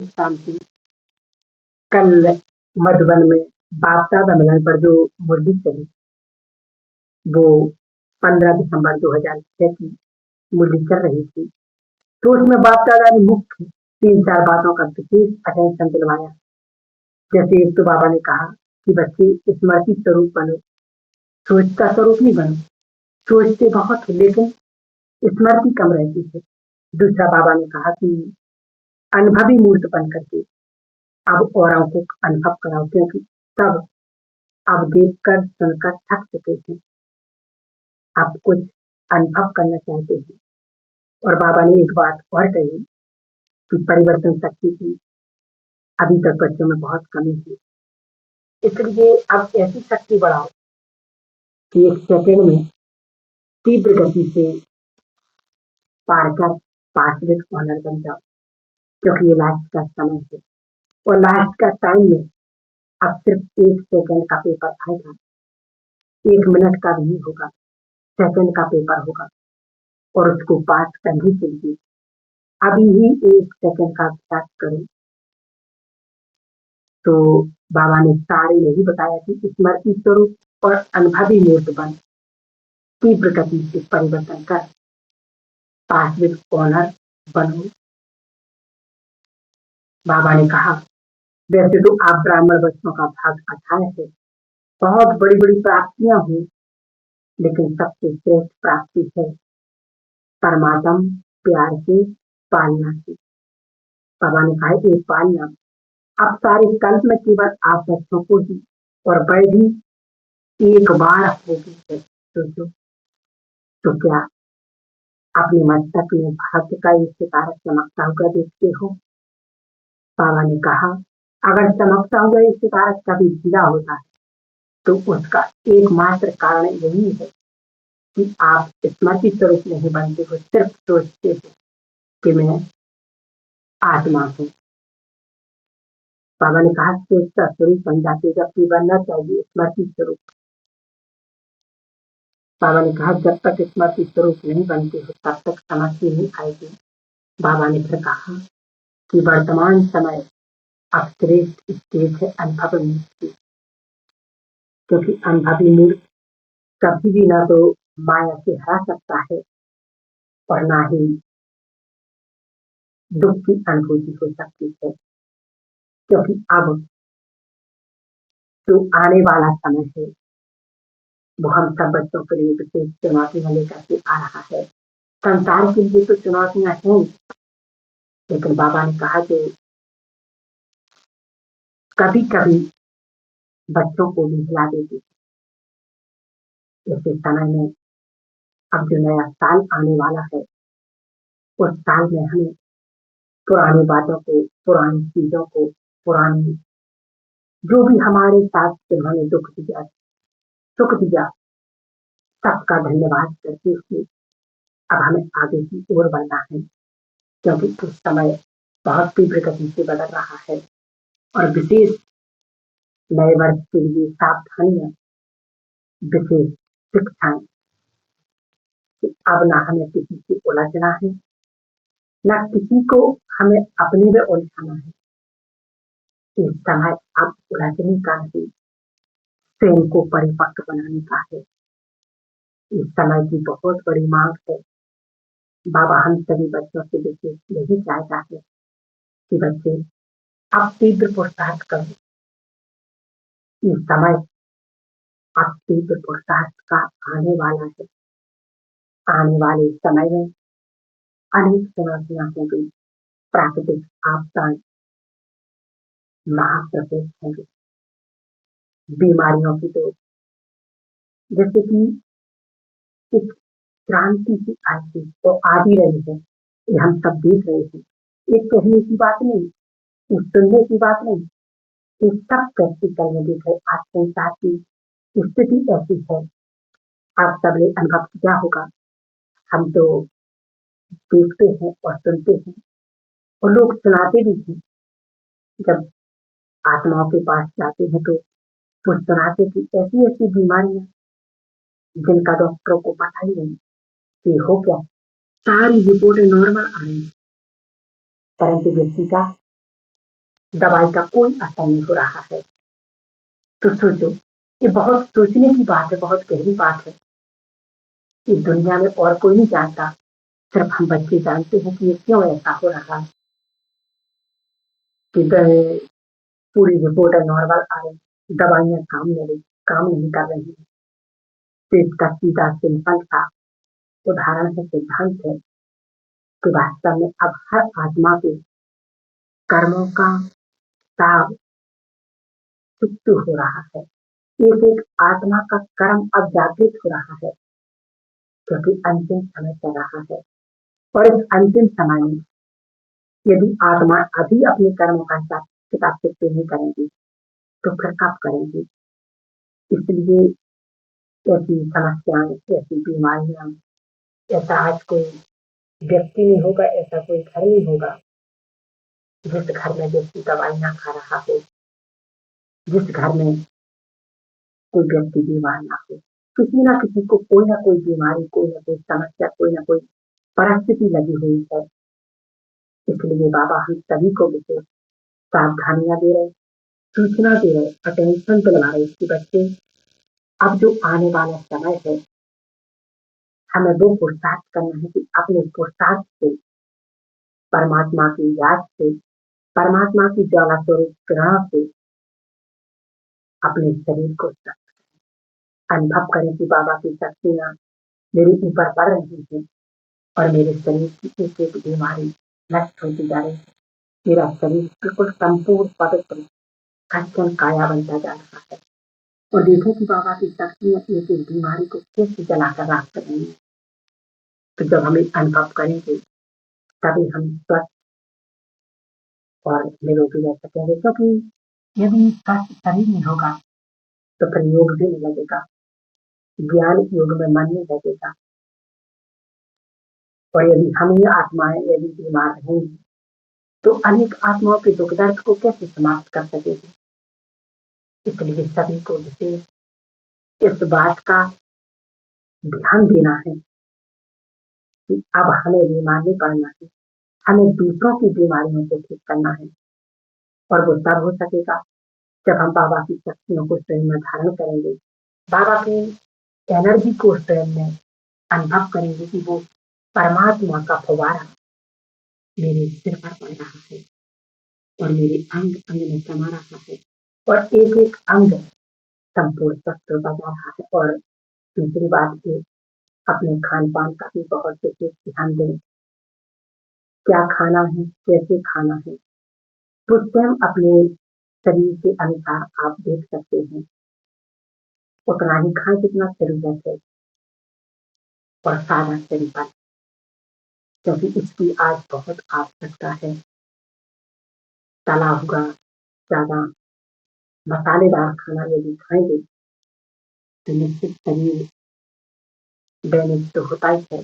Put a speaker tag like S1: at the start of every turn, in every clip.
S1: शांति। कल मधुबन में बाप दादा मिलन पर जो मुरली चली, वो 15 दिसंबर 2006 की मुरली चल रही थी। तो उसमें बाप दादा ने मुख्य 3-4 बातों का विशेष अटेंशन दिलवाया। जैसे एक तो बाबा ने कहा कि बच्चे स्मृति स्वरूप बनो, सोच का स्वरूप नहीं बनो। सोचते बहुत हो लेकिन स्मृति कम रहती है। दूसरा बाबा ने कहा कि अनुभवी मूर्त बन करके अब औरों को अनुभव कराओ, क्योंकि सब अब देखकर सुनकर थक चुके हैं, अब कुछ अनुभव करना चाहते हैं। और बाबा ने एक बात और कही कि परिवर्तन शक्ति की अभी तक बच्चों में बहुत कमी है, इसलिए अब ऐसी शक्ति बढ़ाओ कि एक सेकेंड में तीव्र गति से पार कर पासविक ऑनर बन जाओ, क्योंकि ये लास्ट का समय है। और लास्ट का टाइम में अब सिर्फ 1 सेकेंड का पेपर आएगा, 1 मिनट का नहीं होगा, सेकेंड का पेपर होगा। और उसको पास करने के लिए अभी ही 1 सेकेंड का अभ्यास करो। तो बाबा ने सारे यही बताया कि स्मृति स्वरूप और अनुभवी मूर्त बन तीव्र गति से परिवर्तन कर पास विद ऑनर बनो। बाबा ने कहा, वैसे तो आप ब्राह्मण बच्चों का भाग अथाह है, बहुत बड़ी बड़ी प्राप्तियां हुई, लेकिन सबसे श्रेष्ठ प्राप्ति है परमात्म प्यार से पालना की। बाबा ने कहा, एक पालना। अब सारे कल्प में केवल आप बच्चों को ही और बड़े भी एक बार होगी है। सोचो तो क्या अपने मस्तक में भाग्य का एक सितारा चमकता हुआ देखते हो? बाबा ने कहा, अगर चमकता हुआ एक सितारा कभी ढीला होता है तो उसका एकमात्र कारण यही है कि आप स्मृति स्वरूप नहीं बनते हो, सिर्फ सोचते हो कि मैं आत्मा हूँ। बाबा ने कहा, सोचता स्वरूप बन जाते, जबकि बनना चाहिए स्मृति स्वरूप। बाबा ने कहा, जब तक स्मृति स्वरूप नहीं बनते हो तब तक समझ ही नहीं आएगी। बाबा ने फिर कहा कि वर्तमान समय अब श्रेष्ठ स्टेज है अनुभवी मूर्त की, क्योंकि अनुभवी मूर्त कभी भी ना तो माया से हरा सकता है और ना ही दुख की अनुभूति हो सकती है। क्योंकि अब जो आने वाला समय है वो हम सब बच्चों के लिए विशेष चुनौतियां लेकर के आ रहा है। संसार के लिए तो चुनौतियां हैं, लेकिन बाबा ने कहा कि कभी कभी बच्चों को भी हिला देती है। ऐसे समय में अब जो नया साल आने वाला है, उस साल में हमें पुरानी बातों को, पुरानी चीजों को, पुरानी जो भी हमारे साथ जिन्होंने दुख दिया, सुख दिया, सबका धन्यवाद करते हुए अब हमें आगे की ओर बढ़ना है, क्योंकि उस समय बहुत तीव्र गति से बदल रहा है। और विशेष नए वर्ष के लिए सावधानियां, विशेष शिक्षाएं कि अब ना हमें किसी से उलझना है, न किसी को हमें अपने में उलझाना है। इस समय अब उलझने का नहीं, स्वयं को परिपक्व बनाने का है। इस समय की बहुत बड़ी मांग है। बाबा हम सभी बच्चों से विशेष यही चाहता है कि बच्चे अब तीव्र पुरुषार्थ करो। इस समय अब तीव्र पुरुषार्थ का आने वाला है। आने वाले समय में अनेक चुनौतियां होंगी, प्राकृतिक आपदाएं, महाप्रकोप होंगे, बीमारियों की तो जैसे कि एक क्रांति की आई थी तो आ भी रही है, ये हम सब देख रहे हैं। एक कहने की बात नहीं, एक सुनने की बात नहीं, ये सब प्रैक्टिकल में देख रहे। आज संसार की स्थिति ऐसी है, आप सबने अनुभव किया होगा। हम तो देखते हैं और सुनते हैं और लोग सुनाते भी हैं। जब आत्माओं के पास जाते हैं तो वो सुनाते कि ऐसी ऐसी बीमारियां जिनका डॉक्टरों को पता ही नहीं कि हो क्या, सारी रिपोर्टें नॉर्मल आ रही, परंतु व्यक्ति का दवाई का कोई असर नहीं हो रहा है। तो सोचो, ये बहुत सोचने की बात है, बहुत गहरी बात है। इस दुनिया में और कोई नहीं जानता, सिर्फ हम बच्चे जानते हैं कि ये क्यों ऐसा हो रहा है। कि पूरी रिपोर्ट नॉर्मल आ रही, दवाइयाँ काम नहीं कर रही हैं। तो इसका सीधा सिंपल सा उदाहरण है, सिद्धांत है कि वास्तव में अब हर आत्मा के कर्मों का हिसाब चुकता हो रहा है। एक एक आत्मा का कर्म अब जागृत हो रहा है, क्योंकि अंतिम समय चल रहा है। और इस अंतिम समय में यदि आत्मा अभी अपने कर्मों का हिसाब किताब चुकते नहीं करेंगी, तो फिर कब करेंगी? इसलिए ऐसी समस्याएं, ऐसी बीमारियां, ऐसा आज कोई व्यक्ति नहीं होगा, ऐसा कोई घर नहीं होगा जिस घर में व्यक्ति दवाइयाँ खा रहा हो, जिस घर में कोई व्यक्ति बीमार ना हो। किसी ना किसी को कोई ना कोई बीमारी, कोई ना कोई समस्या, कोई ना कोई परिस्थिति लगी हुई है। इसलिए बाबा हम सभी को विशेष सावधानियां दे रहे, सूचना दे रहे, अटेंशन दिलवा रहे कि बच्चे, अब जो आने वाला समय है, हमें वो पुरुषार्थ करना है कि अपने पुरुषार्थ से, परमात्मा की याद से, परमात्मा की ज्वाला स्वरूप ग्रहण से अपने शरीर को अनुभव करें कि बाबा की शक्तियाँ मेरे ऊपर पड़ रही हैं और मेरे शरीर की एक एक बीमारी नष्ट होती जा रही है। मेरा शरीर बिल्कुल संपूर्ण पवित्र कंचन काया बनता जा रहा है। और देखो कि बाबा की शक्तियाँ एक एक बीमारी को कैसे जलाकर राख कर रही है। तो जब हम एक अनुभव करेंगे, तभी हम स्वस्थ और निरोगी रह सकेंगे। क्योंकि यदि स्वस्थ शरीर नहीं होगा, तो फिर योग भी नहीं लगेगा, ज्ञान योग में मन नहीं लगेगा। और यदि हम ही आत्माएं यदि बीमार रहेंगी, तो अनेक आत्माओं के दुख दर्द को कैसे समाप्त कर सकेगी। इसलिए सभी को विशेष इस बात का ध्यान देना है कि अब हमें बीमार नहीं पड़ना है, हमें दूसरों की बीमारियों को ठीक करना है। और वो तब हो सकेगा जब हम बाबा की शक्तियों को स्वयं में धारण करेंगे, बाबा की एनर्जी को स्वयं में अनुभव करेंगे कि वो परमात्मा का फुवारा मेरे सिर पर पड़ रहा है और मेरे अंग अंग में समा रहा है और एक एक अंग संपूर्ण स्वस्थ होता जा रहा है। और दूसरी बात ये, अपने खान पान का भी बहुत विशेष ध्यान दें। क्या खाना है, कैसे खाना है, तो स्वयं अपने शरीर के अनुसार आप देख सकते हैं। उतना ही खाएं जितना जरूरत है और सादा तरीका, क्योंकि इसकी आज बहुत आवश्यकता है। तला हुआ, ज्यादा मसालेदार खाना यदि खाएंगे, तो निश्चित शरीर डैमेज तो होता ही है।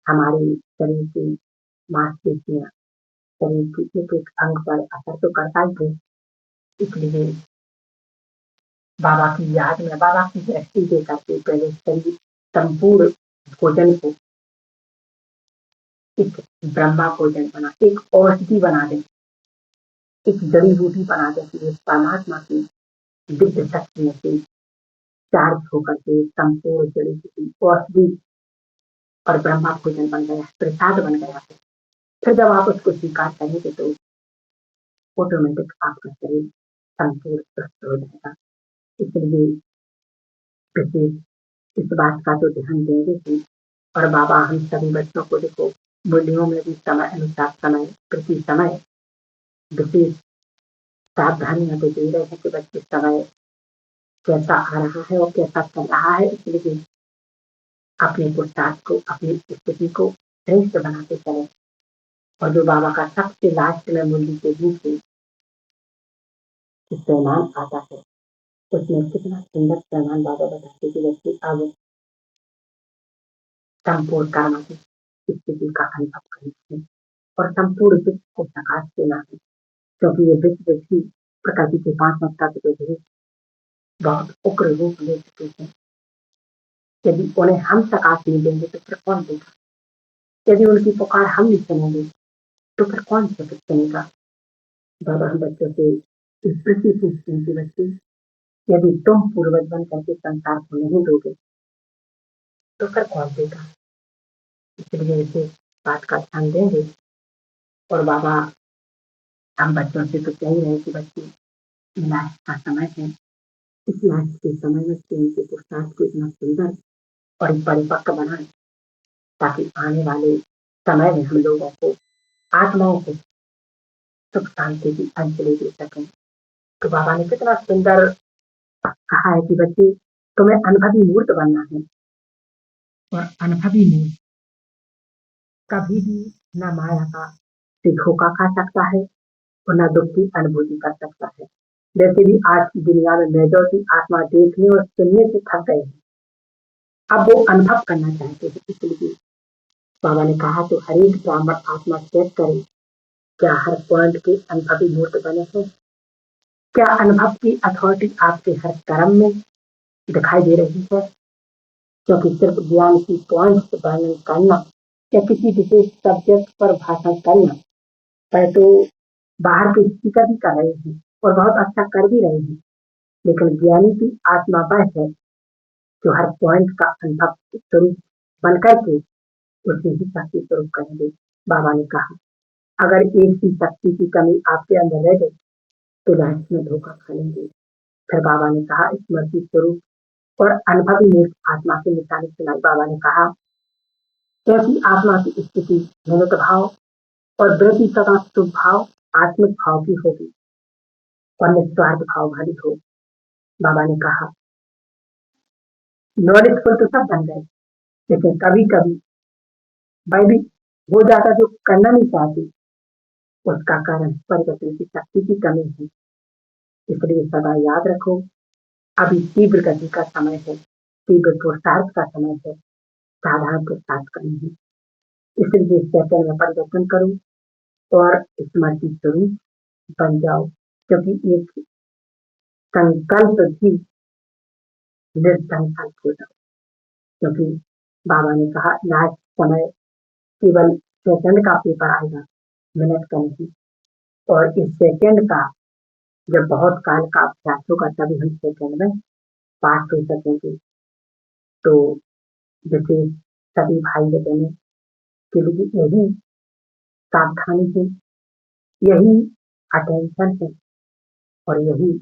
S1: हमारे शरीर की मांसपेशियां, शरीर की एक एक अंग पर असर तो करता ही है। इसलिए बाबा की याद में, बाबा की दृष्टि दे करके पहले शरीर संपूर्ण भोजन को एक ब्रह्मा भोजन बना, एक औषधि बना दे, एक जड़ी बूटी बना दे कि परमात्मा की दिव्य शक्तियों से चार्ज होकर के संपूर्ण जड़ी बूटी औषधि और ब्रह्मा भोजन बन गया है, प्रसाद बन गया है। फिर जब आप उसको स्वीकार करेंगे, तो ऑटोमेटिक आपका शरीर संपूर्ण स्वस्थ हो जाएगा। इसलिए विशेष इस बात का तो ध्यान देंगे ही। और बाबा हम सभी बच्चों को देखो, मूल्यों में भी समय अनुसार, समय प्रति समय विशेष सावधानियां तो दे रहे हैं कि बच्चे समय कैसा आ रहा है और कैसा चल रहा है। इसलिए अपने पुरुषार्थ को, अपनी स्थिति को श्रेष्ठ बनाते चले। और जो बाबा का सबसे लास्ट में मूल्य के रूप में पैमान आता है, उसमें कितना सुंदर पैमान बाबा बताते कि व्यक्ति अब संपूर्ण कर्म की स्थिति का अनुभव करना है और संपूर्ण विश्व को प्रकाश देना है। क्योंकि ये विश्व भी प्रकृति के 5 तत्व भी बहुत उग्र रूप ले चुके हैं। यदि उन्हें हम प्रकाश नहीं देंगे, तो फिर कौन देगा? यदि उनकी पुकार हम नहीं सुनेंगे, तो फिर कौन सुनेगा? बाबा हम बच्चों से इस प्रति पूछते हैं कि बच्चे, यदि तुम पूर्वज बन करके संसार को नहीं दोगे तो फिर कौन देगा। इसलिए इसे बात का ध्यान देंगे। और बाबा हम बच्चों से तो कह ही रहे कि बच्चे, लास्ट का समय है, इस लास्ट के समय में प्रेम के पुरुषार्थ को इतना सुंदर और परिपक्व बनाए ताकि आने वाले समय में हम लोगों को आत्माओं को सुख शांति की अंजलि दे सकें। तो बाबा ने कितना सुंदर कहा है कि बच्चे, तुम्हें अनुभवी मूर्त बनना है। और अनुभवी मूर्त कभी भी न माया का से धोखा खा सकता है और न दुख की अनुभूति कर सकता है। वैसे भी आज की दुनिया में मेजॉरिटी आत्मा देखने और सुनने से थक गए हैं। अब वो अनुभव करना चाहते हैं। इसलिए बाबा ने कहा तो हर एक ब्राह्मण आत्मा चेक करे, क्या हर पॉइंट के अनुभवी मूर्त बने हैं। क्या अनुभव की अथॉरिटी आपके हर कर्म में दिखाई दे रही है। क्योंकि सिर्फ ज्ञान की पॉइंट्स वर्णन करना या किसी विशेष सब्जेक्ट पर भाषण करना पर तो बाहर के स्पीकर भी कर रहे हैं और बहुत अच्छा कर भी रहे हैं। लेकिन ज्ञानी की आत्मा वह है जो हर पॉइंट का अनुभव स्वरूप बनकर के उसे ही शक्ति स्वरूप करेंगे। बाबा ने कहा, अगर एक भी शक्ति की कमी आपके अंदर रह गई तो लाइफ में धोखा खा लेंगे। फिर बाबा ने कहा, स्मृति स्वरूप और अनुभवी मूर्त आत्मा की मिसाल सुनाई। बाबा ने कहा, कैसी आत्मा की स्थिति निमित्त भाव और वृत्ति सदा शुभ भाव आत्मिक भाव की होगी और निस्वार्थ भाव वाली हो। बाबा ने कहा, नॉलेजफुल तो सब बन गए, लेकिन कभी कभी वह भी हो जाता जो करना नहीं चाहती। उसका कारण परिवर्तन की शक्ति की कमी है। इसलिए सदा याद रखो, अभी तीव्र गति का समय है, तीव्र पुरुषार्थ का समय है, साधारण पुरुषार्थ का नहीं। इसलिए सेकंड में परिवर्तन करो और स्मृति स्वरूप बन जाओ। क्योंकि एक संकल्प भी निर्संकल्प हो जाओ। क्योंकि बाबा ने कहा, लास्ट समय केवल सेकंड का पेपर आएगा, मिनट का नहीं। और इस सेकंड का जब बहुत काल का अभ्यास होगा तभी हम सेकंड में पास हो सकेंगे। तो जैसे सभी भाई बहनों के लिए यही सावधानी है, यही अटेंशन है और यही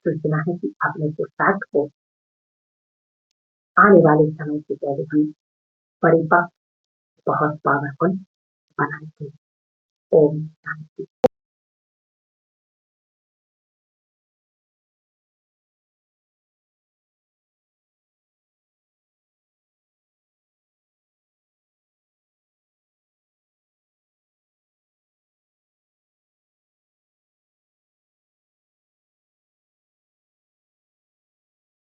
S1: सूचना है कि अपने पुरुषार्थ को आने वाले समय से पहले हम परिपक्व बहुत पावरफुल बनाएंगे। ओम शांति।